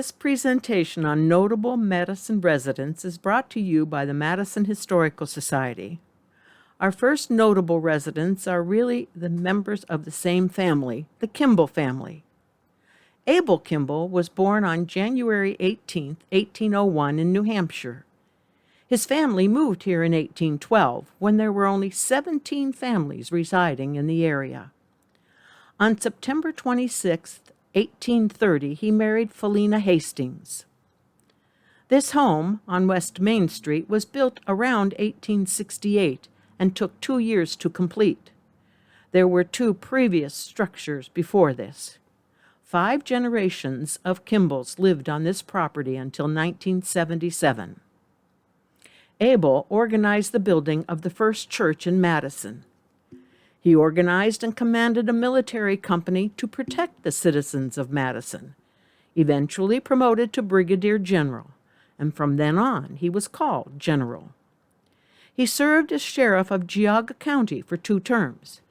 This presentation on notable Madison residents is brought to you by the Madison Historical Society. Our first notable residents are really the members of the same family, the Kimball family. Abel Kimball was born on January 18, 1801 in New Hampshire. His family moved here in 1812 when there were only 17 families residing in the area. On September 26, 1830, he married Philina Hastings. This home on West Main Street was built around 1868 and took 2 years to complete. There were 2 previous structures before this. 5 generations of Kimballs lived on this property until 1977. Abel organized the building of the first church in Madison. He organized and commanded a military company to protect the citizens of Madison, eventually promoted to brigadier general, and from then on he was called general. He served as sheriff of Geauga County for 2 terms.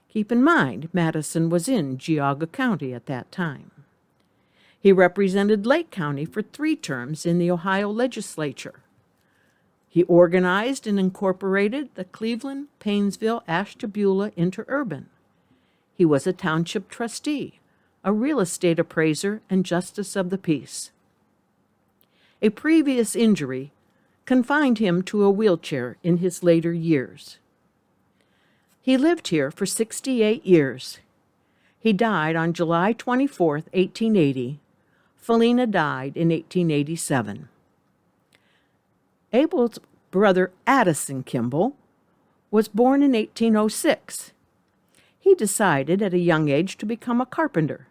Keep in mind, Madison was in Geauga County at that time. He represented Lake County for 3 terms in the Ohio legislature. He organized and incorporated the Cleveland, Painesville, Ashtabula interurban. He was a township trustee, a real estate appraiser, and justice of the peace. A previous injury confined him to a wheelchair in his later years. He lived here for 68 years. He died on July 24, 1880. Philina died in 1887. Abel's brother Addison Kimball was born in 1806. He decided at a young age to become a carpenter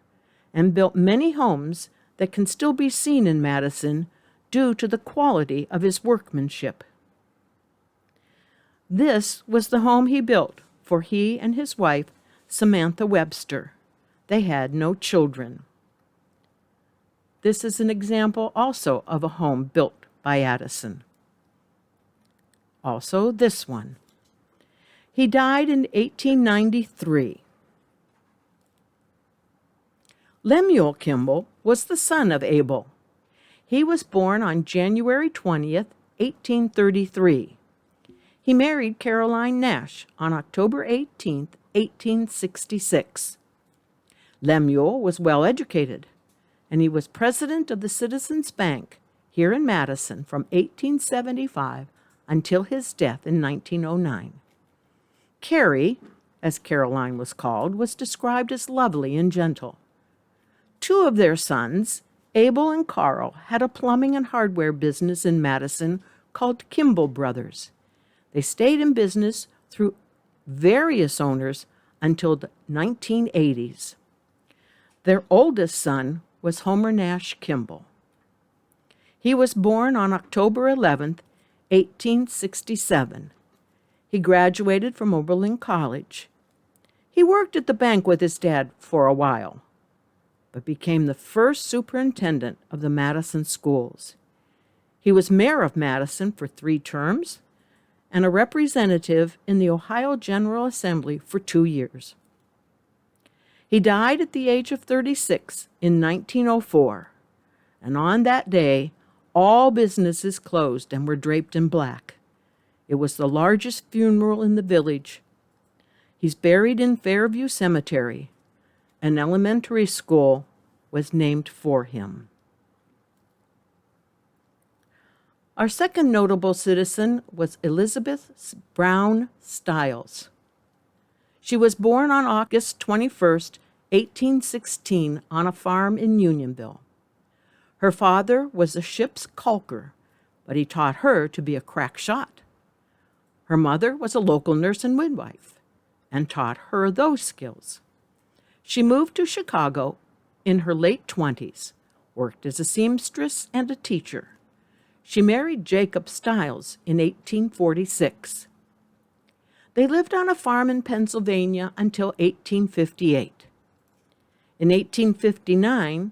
and built many homes that can still be seen in Madison due to the quality of his workmanship. This was the home he built for he and his wife, Samantha Webster. They had no children. This is an example also of a home built by Addison. Also this one. He died in 1893. Lemuel Kimball was the son of Abel. He was born on January 20th, 1833. He married Caroline Nash on October 18th, 1866. Lemuel was well educated, and he was president of the Citizens Bank here in Madison from 1875 until his death in 1909. Carrie, as Caroline was called, was described as lovely and gentle. 2 of their sons, Abel and Carl, had a plumbing and hardware business in Madison called Kimball Brothers. They stayed in business through various owners until the 1980s. Their oldest son was Homer Nash Kimball. He was born on October 11th, 1867. He graduated from Oberlin College. He worked at the bank with his dad for a while, but became the first superintendent of the Madison schools. He was mayor of Madison for 3 terms and a representative in the Ohio General Assembly for 2 years. He died at the age of 36 in 1904, and on that day, all businesses closed and were draped in black. It was the largest funeral in the village. He's buried in Fairview Cemetery. An elementary school was named for him. Our second notable citizen was Elizabeth Brown Stiles. She was born on August 21st, 1816, on a farm in Unionville. Her father was a ship's caulker, but he taught her to be a crack shot. Her mother was a local nurse and midwife and taught her those skills. She moved to Chicago in her late 20s, worked as a seamstress and a teacher. She married Jacob Stiles in 1846. They lived on a farm in Pennsylvania until 1858. In 1859,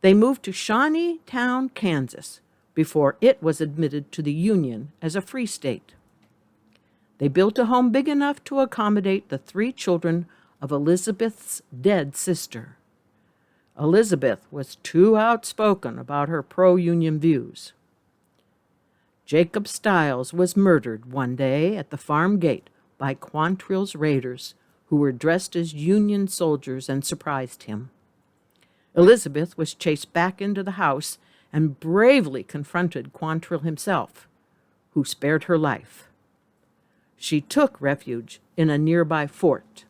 they moved to Shawneetown, Kansas, before it was admitted to the Union as a free state. They built a home big enough to accommodate the 3 children of Elizabeth's dead sister. Elizabeth was too outspoken about her pro-Union views. Jacob Stiles was murdered one day at the farm gate by Quantrill's raiders, who were dressed as Union soldiers and surprised him. Elizabeth was chased back into the house and bravely confronted Quantrill himself, who spared her life. She took refuge in a nearby fort.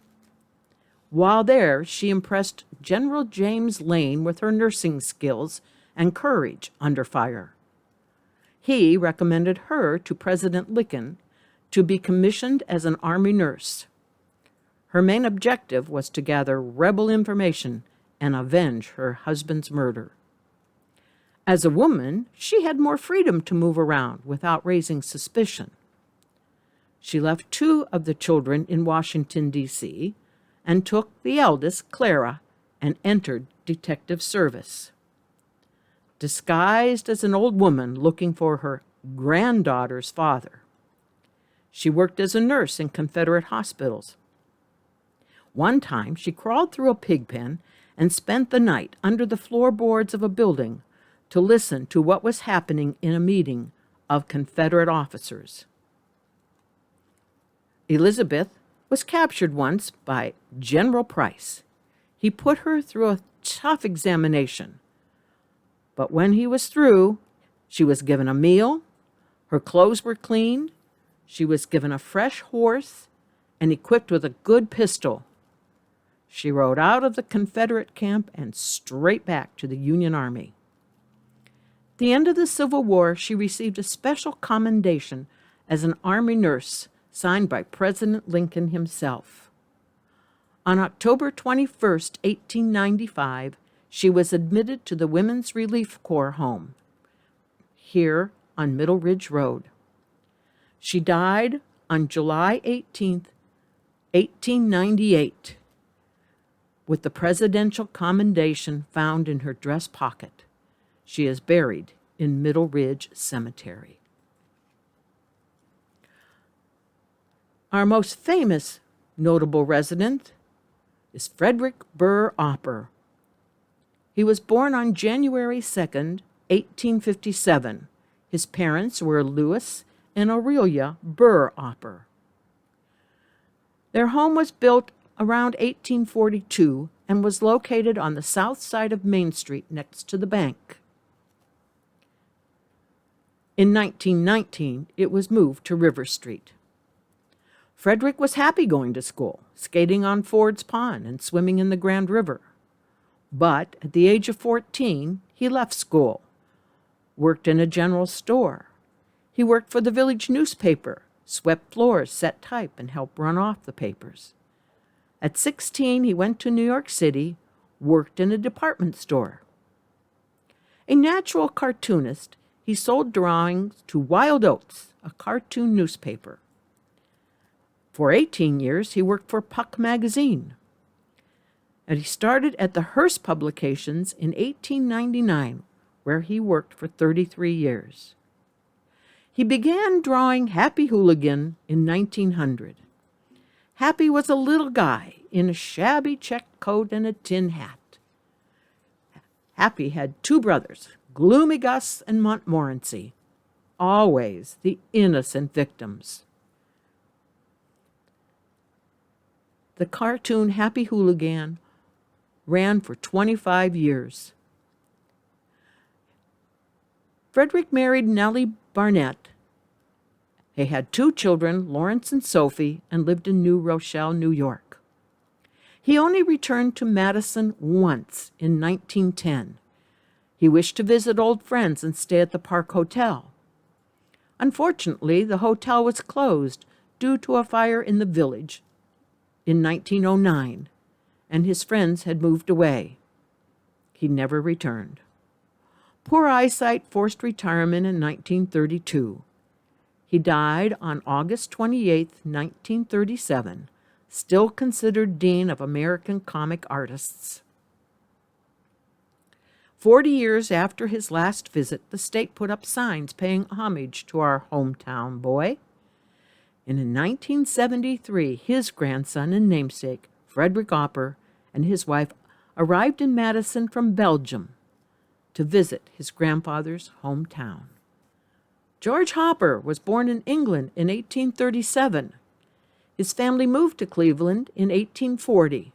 While there, she impressed General James Lane with her nursing skills and courage under fire. He recommended her to President Lincoln to be commissioned as an Army nurse. Her main objective was to gather rebel information and avenge her husband's murder. As a woman, she had more freedom to move around without raising suspicion. She left 2 of the children in Washington, D.C., and took the eldest, Clara, and entered detective service. Disguised as an old woman looking for her granddaughter's father, she worked as a nurse in Confederate hospitals. One time, she crawled through a pig pen and spent the night under the floorboards of a building to listen to what was happening in a meeting of Confederate officers. Elizabeth was captured once by General Price. He put her through a tough examination, but when he was through, she was given a meal, her clothes were cleaned, she was given a fresh horse, and equipped with a good pistol. She rode out of the Confederate camp and straight back to the Union Army. At the end of the Civil War, she received a special commendation as an Army nurse signed by President Lincoln himself. On October 21, 1895, she was admitted to the Women's Relief Corps home here on Middle Ridge Road. She died on July 18, 1898, with the presidential commendation found in her dress pocket. She is buried in Middle Ridge Cemetery. Our most famous notable resident is Frederick Burr Oper. He was born on January 2nd, 1857. His parents were Louis and Aurelia Burr Oper. Their home was built around 1842 and was located on the south side of Main Street next to the bank. In 1919, it was moved to River Street. Frederick was happy going to school, skating on Ford's Pond and swimming in the Grand River. But at the age of 14, he left school, worked in a general store. He worked for the village newspaper, swept floors, set type, and helped run off the papers. At 16, he went to New York City, worked in a department store. A natural cartoonist, he sold drawings to Wild Oats, a cartoon newspaper. For 18 years, he worked for Puck magazine. And he started at the Hearst Publications in 1899, where he worked for 33 years. He began drawing Happy Hooligan in 1900. Happy was a little guy in a shabby check coat and a tin hat. Happy had 2 brothers, Gloomy Gus and Montmorency, always the innocent victims. The cartoon Happy Hooligan ran for 25 years. Frederick married Nellie Barnett. They had 2 children, Lawrence and Sophie, and lived in New Rochelle, New York. He only returned to Madison once in 1910. He wished to visit old friends and stay at the Park Hotel. Unfortunately, the hotel was closed due to a fire in the village in 1909, and his friends had moved away. He never returned. Poor eyesight forced retirement in 1932. He died on August 28, 1937, still considered Dean of American Comic Artists. 40 years after his last visit, the state put up signs paying homage to our hometown boy. And in 1973, his grandson and namesake, Frederick Oper, and his wife, arrived in Madison from Belgium to visit his grandfather's hometown. George Hopper was born in England in 1837. His family moved to Cleveland in 1840.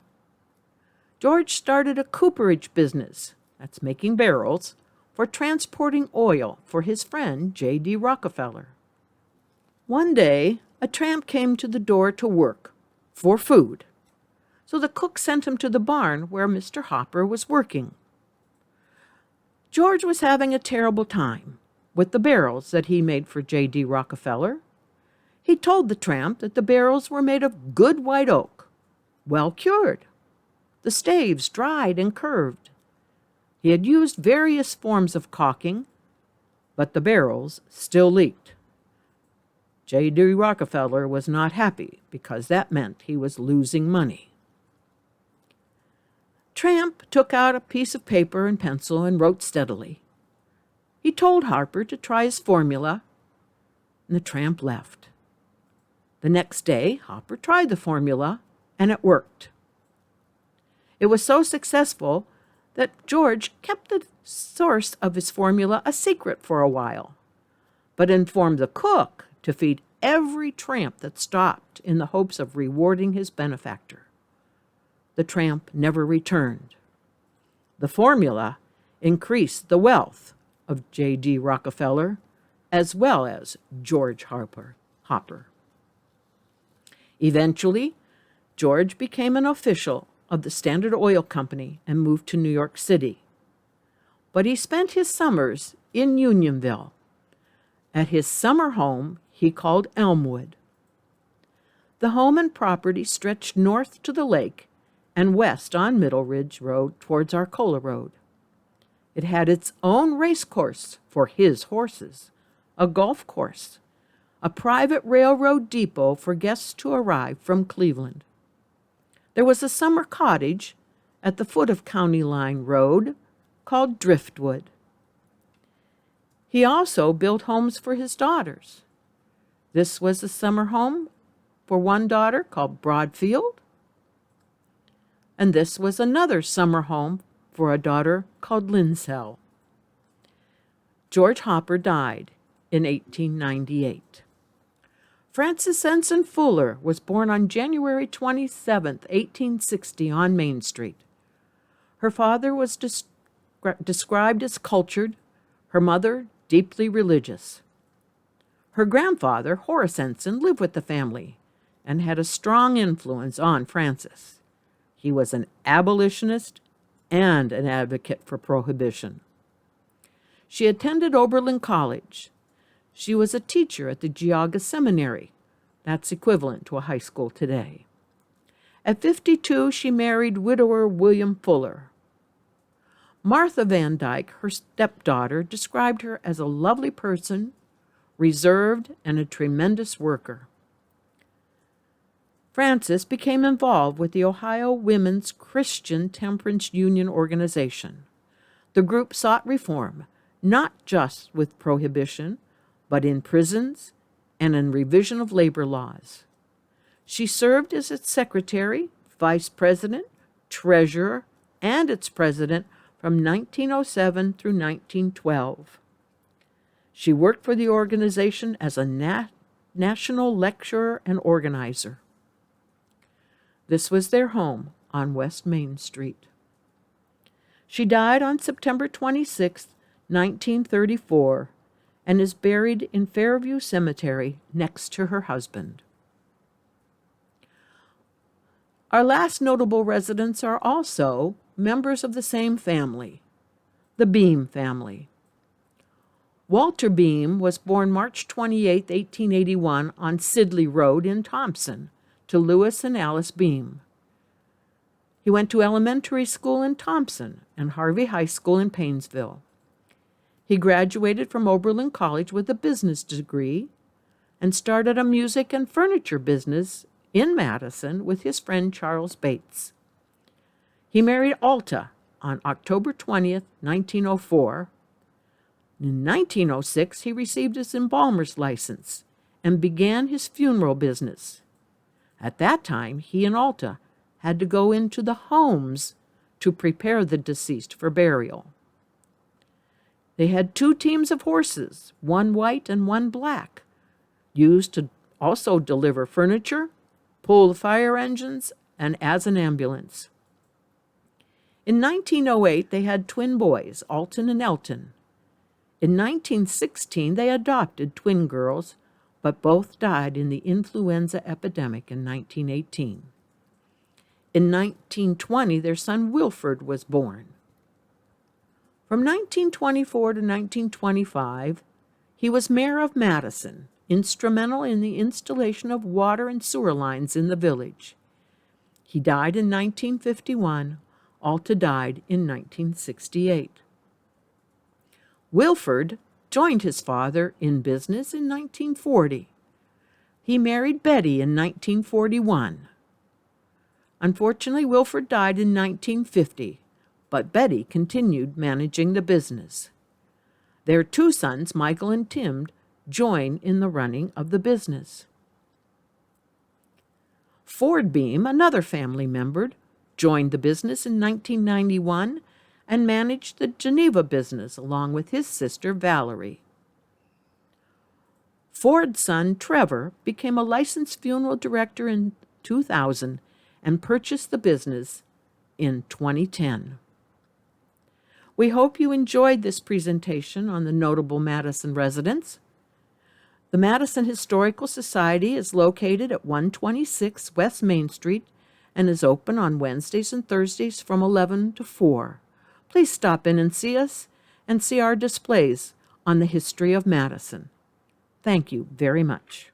George started a cooperage business, that's making barrels, for transporting oil for his friend J.D. Rockefeller. One day, a tramp came to the door to work for food, so the cook sent him to the barn where Mr. Hopper was working. George was having a terrible time with the barrels that he made for J.D. Rockefeller. He told the tramp that the barrels were made of good white oak, well cured, the staves dried and curved. He had used various forms of caulking, but the barrels still leaked. J.D. Rockefeller was not happy because that meant he was losing money. Tramp took out a piece of paper and pencil and wrote steadily. He told Harper to try his formula, and the tramp left. The next day, Hopper tried the formula, and it worked. It was so successful that George kept the source of his formula a secret for a while, but informed the cook to feed every tramp that stopped in the hopes of rewarding his benefactor. The tramp never returned. The formula increased the wealth of J.D. Rockefeller as well as George Hopper. Eventually, George became an official of the Standard Oil Company and moved to New York City. But he spent his summers in Unionville, at his summer home he called Elmwood. The home and property stretched north to the lake and west on Middle Ridge Road towards Arcola Road. It had its own race course for his horses, a golf course, a private railroad depot for guests to arrive from Cleveland. There was a summer cottage at the foot of County Line Road called Driftwood. He also built homes for his daughters. This was a summer home for one daughter called Broadfield, and this was another summer home for a daughter called Linsell. George Hopper died in 1898. Frances Sensen Fuller was born on January 27, 1860, on Main Street. Her father was described as cultured, her mother deeply religious. Her grandfather, Horace Sensen, lived with the family and had a strong influence on Frances. He was an abolitionist and an advocate for prohibition. She attended Oberlin College. She was a teacher at the Geauga Seminary. That's equivalent to a high school today. At 52, she married widower William Fuller. Martha Van Dyke, her stepdaughter, described her as a lovely person, reserved, and a tremendous worker. Frances became involved with the Ohio Women's Christian Temperance Union organization. The group sought reform, not just with prohibition, but in prisons and in revision of labor laws. She served as its secretary, vice president, treasurer, and its president from 1907 through 1912. She worked for the organization as a national lecturer and organizer. This was their home on West Main Street. She died on September 26, 1934, and is buried in Fairview Cemetery next to her husband. Our last notable residents are also members of the same family, the Beam family. Walter Beam was born March 28, 1881, on Sidley Road in Thompson, to Lewis and Alice Beam. He went to elementary school in Thompson and Harvey High School in Painesville. He graduated from Oberlin College with a business degree and started a music and furniture business in Madison with his friend Charles Bates. He married Alta on October 20th, 1904. In 1906, he received his embalmer's license and began his funeral business. At that time, he and Alta had to go into the homes to prepare the deceased for burial. They had 2 teams of horses, one white and one black, used to also deliver furniture, pull the fire engines, and as an ambulance. In 1908, they had twin boys, Alton and Elton. In 1916, they adopted twin girls, but both died in the influenza epidemic in 1918. In 1920, their son Wilford was born. From 1924 to 1925, he was mayor of Madison, instrumental in the installation of water and sewer lines in the village. He died in 1951. Alta died in 1968. Wilford joined his father in business in 1940. He married Betty in 1941. Unfortunately, Wilford died in 1950, but Betty continued managing the business. Their 2 sons, Michael and Tim, join in the running of the business. Ford Beam, another family member, joined the business in 1991 and managed the Geneva business along with his sister Valerie. Ford's son Trevor became a licensed funeral director in 2000 and purchased the business in 2010. We hope you enjoyed this presentation on the notable Madison residents. The Madison Historical Society is located at 126 West Main Street and is open on Wednesdays and Thursdays from 11 to 4. Please stop in and see us and see our displays on the history of Madison. Thank you very much.